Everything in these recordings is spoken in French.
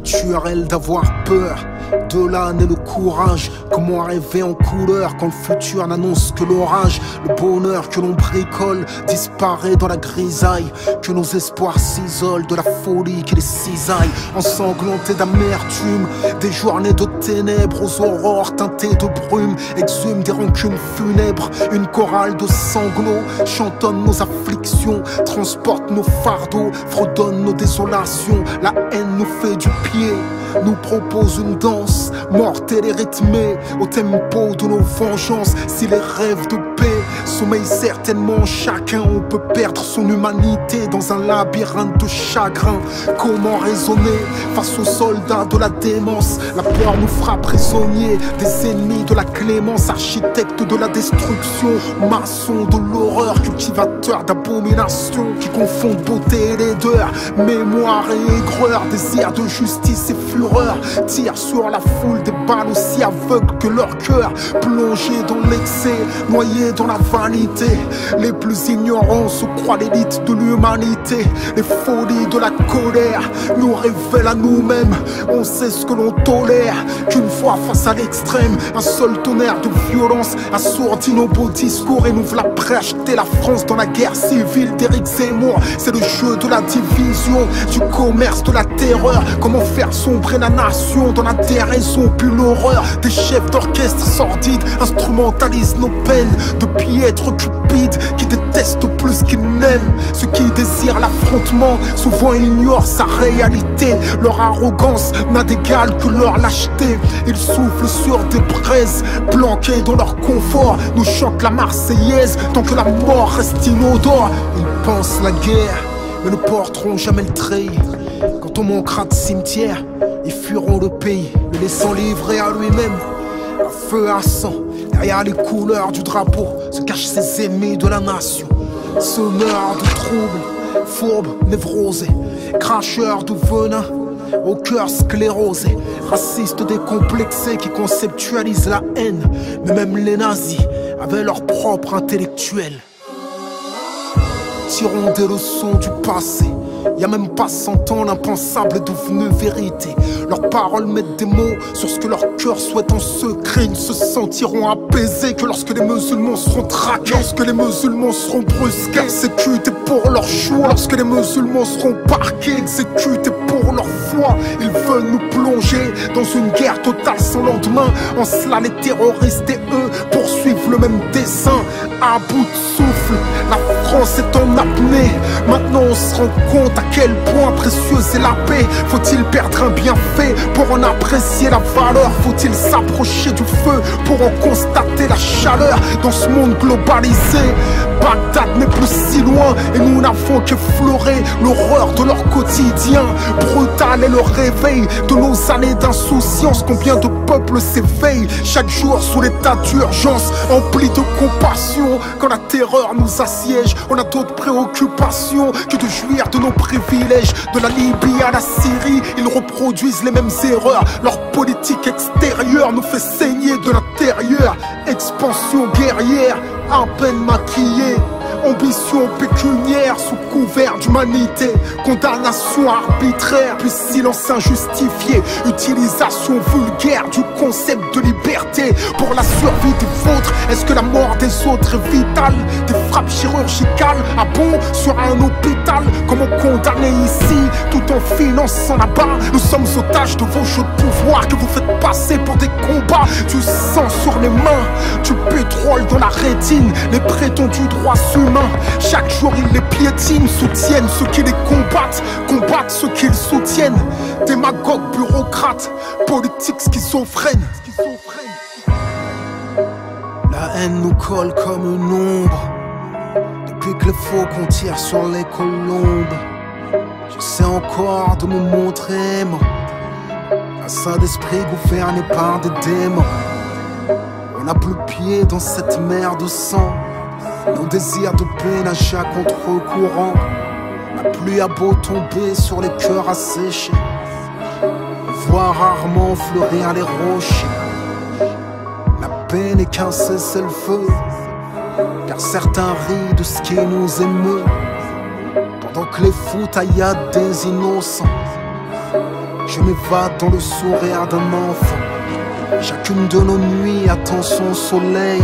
naturel d'avoir peur. De là naît le courage. Comment rêver en couleur quand le futur n'annonce que l'orage? Le bonheur que l'on bricole disparaît dans la grisaille. Que nos espoirs s'isolent de la folie qui les cisaille. Ensanglantés d'amertume, des journées de ténèbres aux aurores teintées de brume, exhument des rancunes funèbres. Une chorale de sanglots chantonne nos afflictions, transporte nos fardeaux, fredonne nos désolations. La haine nous fait du pied, nous propose une danse mortelle et rythmée au tempo de nos vengeances. Si les rêves de paix sommeillent certainement en chacun, on peut perdre son humanité dans un labyrinthe de chagrin. Comment raisonner face aux soldats de la démence? La peur nous fera prisonniers des ennemis de la clémence, architectes de la destruction, maçons de l'horreur, cultivateurs d'abomination qui confondent beauté et laideur, mémoire et aigreur, désir de justice et fureur, tirent sur la foule des balles aussi aveugles que leur cœur, plongés dans l'excès, noyés dans la vanité. Les plus ignorants se croient l'élite de l'humanité. Les folies de la colère nous révèlent à nous-mêmes. On sait ce que l'on tolère, qu'une fois face à l'extrême, un seul tonnerre de violence assourdit nos beaux discours et nous voilà prêts à jeter la France dans la guerre civile d'Éric Zemmour. C'est le jeu de la division, du commerce, de la terreur. Comment faire sombrer la nation dans la déraison puis l'horreur. Des chefs d'orchestre sordides instrumentalisent nos peines de piètres cupides qui détestent plus qu'ils n'aiment. Ceux qui désirent l'affrontement souvent ignorent sa réalité. Leur arrogance n'a d'égal que leur lâcheté. Ils soufflent sur des braises planquées dans leur confort, nous chantent la Marseillaise tant que la mort reste inodore. Ils pensent la guerre mais ne porteront jamais le treillis. Quand on manquera de cimetière, ils fuiront le pays, le laissant livrer à lui-même. À feu à sang, derrière les couleurs du drapeau se cachent ses ennemis de la nation. Semeurs de troubles, fourbes, névrosés, cracheurs de venin, au cœur sclérosé, racistes décomplexés qui conceptualisent la haine. Mais même les nazis avaient leur propre intellectuel. Tirons des leçons du passé. Y'a même pas 100 ans, l'impensable est devenu vérité. Leurs paroles mettent des mots sur ce que leur cœur souhaite en secret. Ils ne se sentiront apaisés que lorsque les musulmans seront traqués, lorsque les musulmans seront brusqués, exécutés pour leur choix, lorsque les musulmans seront parqués, exécutés pour leur foi. Ils veulent nous plonger dans une guerre totale sans lendemain. En cela les terroristes et eux poursuivent le même dessein. À bout de souffle, la France est en apnée. Maintenant on se rend compte à quel point précieuse est la paix. Faut-il perdre un bienfait pour en apprécier la valeur? Faut-il s'approcher du feu pour en constater la chaleur? Dans ce monde globalisé, Bagdad n'est plus si loin et nous n'avons qu'effleuré l'horreur de leur quotidien. Brutal est le réveil de nos années d'insouciance. Combien de peuples s'éveillent chaque jour sous l'état d'urgence, empli de compassion. Quand la terreur nous assiège, on a d'autres préoccupations que de jouir de nos privilèges. De la Libye à la Syrie, ils reproduisent les mêmes erreurs. Leur politique extérieure nous fait saigner de l'intérieur. Expansion guerrière, à peine maquillée. Ambition pécuniaire sous couvert d'humanité. Condamnation arbitraire, puis silence injustifié. Utilisation vulgaire du concept de liberté pour la survie des vôtres. Est-ce que la mort des autres est vitale? Des frappes chirurgicales à bon sur un hôpital. Comment condamner ici tout en finançant là-bas? Nous sommes otages de vos jeux de pouvoir que vous faites passer pour des combats. Du sang sur les mains, du pétrole dans la rétine. Les prétendus droits humains, chaque jour ils les piétinent, soutiennent ceux qui les combattent, combattent ceux qu'ils soutiennent. Démagogues, bureaucrates, politiques schizophrènes. La haine nous colle comme une ombre depuis que les faucons tirent sur les colombes. J'essaie encore de me montrer aimant, un saint d'esprit gouverné par des démons. On n'a plus pied dans cette mer de sang. Nos désirs de paix nagent à contre-courant. La pluie a beau tomber sur les cœurs asséchés, on voit rarement fleurir les rochers. La paix n'est qu'un cessez-le-feu, car certains rient de ce qui nous émeut, pendant que les fous tailladent des innocents. Je m'évade dans le sourire d'un enfant. Chacune de nos nuits attend son soleil.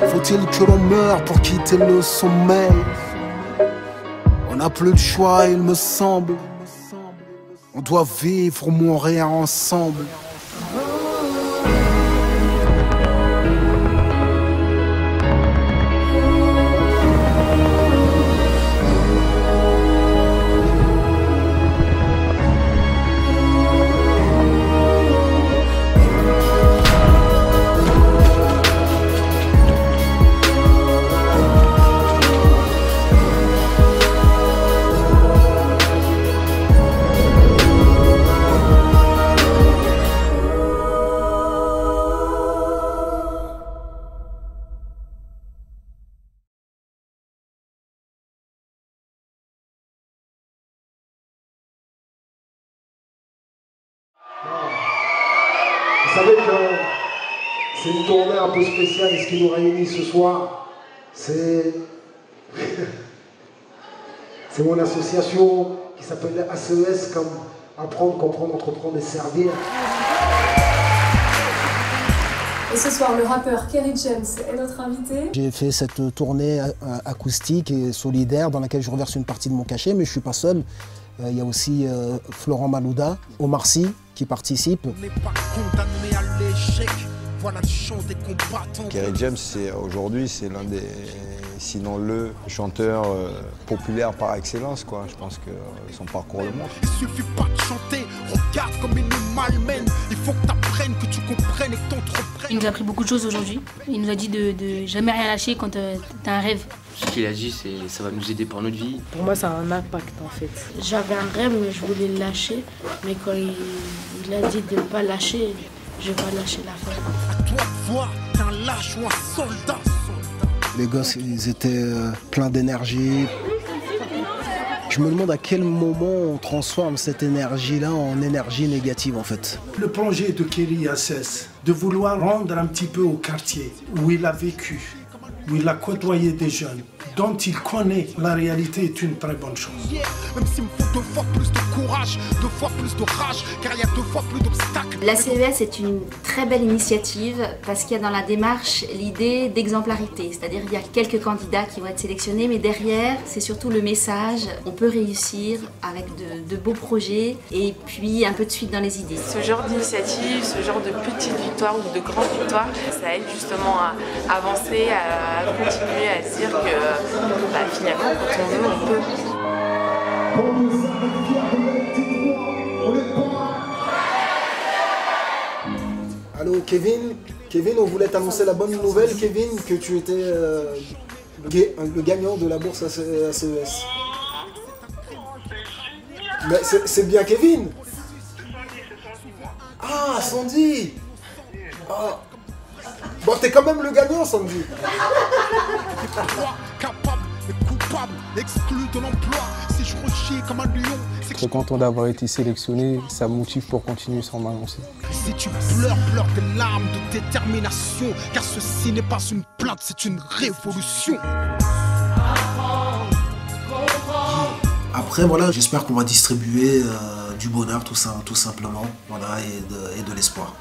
Faut-il que l'on meure pour quitter le sommeil? On n'a plus de choix, il me semble. On doit vivre ou mourir ensemble. Vous savez que c'est une tournée un peu spéciale et ce qui nous réunit ce soir, c'est mon association qui s'appelle ACES, comme apprendre, comprendre, entreprendre et servir. Et ce soir, le rappeur Kerry James est notre invité. J'ai fait cette tournée acoustique et solidaire dans laquelle je reverse une partie de mon cachet, mais je ne suis pas seul. Il y a aussi Florent Malouda, Omar Sy qui participe. On n'est pas condamné à l'échec, voilà le chant des combattants. Kerry James, aujourd'hui, c'est l'un des, sinon le chanteur populaire par excellence, quoi. Je pense que son parcours le montre. Il suffit pas de chanter, regarde comme il nous malmène. Il faut que tu apprennes, que tu comprennes et que tu entreprennes. Il nous a appris beaucoup de choses aujourd'hui. Il nous a dit de jamais rien lâcher quand tu as un rêve. Ce qu'il a dit, ça va nous aider pour notre vie. Pour moi, ça a un impact en fait. J'avais un rêve, mais je voulais le lâcher. Mais quand il a dit de ne pas lâcher, je vais pas lâcher l'affaire. À toi de voir, t'es un lâche ou un soldat. Les gosses, ils étaient pleins d'énergie. Je me demande à quel moment on transforme cette énergie-là en énergie négative en fait. Le projet de Kerry ACES, de vouloir rendre un petit peu au quartier où il a vécu, où il a côtoyé des jeunes, dont il connaît la réalité, est une très bonne chose. Même s'il me faut 2 fois plus de courage, 2 fois plus de rage, car il y a 2 fois plus d'obstacles. La CES est une très belle initiative parce qu'il y a dans la démarche l'idée d'exemplarité, c'est-à-dire qu'il y a quelques candidats qui vont être sélectionnés, mais derrière c'est surtout le message, on peut réussir avec de beaux projets et puis un peu de suite dans les idées. Ce genre d'initiative, ce genre de petites victoires ou de grandes victoires, ça aide justement à avancer, à continuer à se dire que finalement quand on veut, on peut. Allô Kevin, on voulait t'annoncer la bonne nouvelle Kevin, que tu étais le gagnant de la bourse ACES. Mais c'est bien Kevin. Ah Sandy. Ah. Bon t'es quand même le gagnant Sandy. Capable et coupable, exclu de l'emploi. Si je rechie comme un lion, c'est Très content d'avoir été sélectionné, ça me motive pour continuer sans m'annoncer. Si tu pleures, pleure des larmes de détermination, car ceci n'est pas une plainte, c'est une révolution. Après voilà, j'espère qu'on va distribuer du bonheur tout simplement, voilà, et de l'espoir.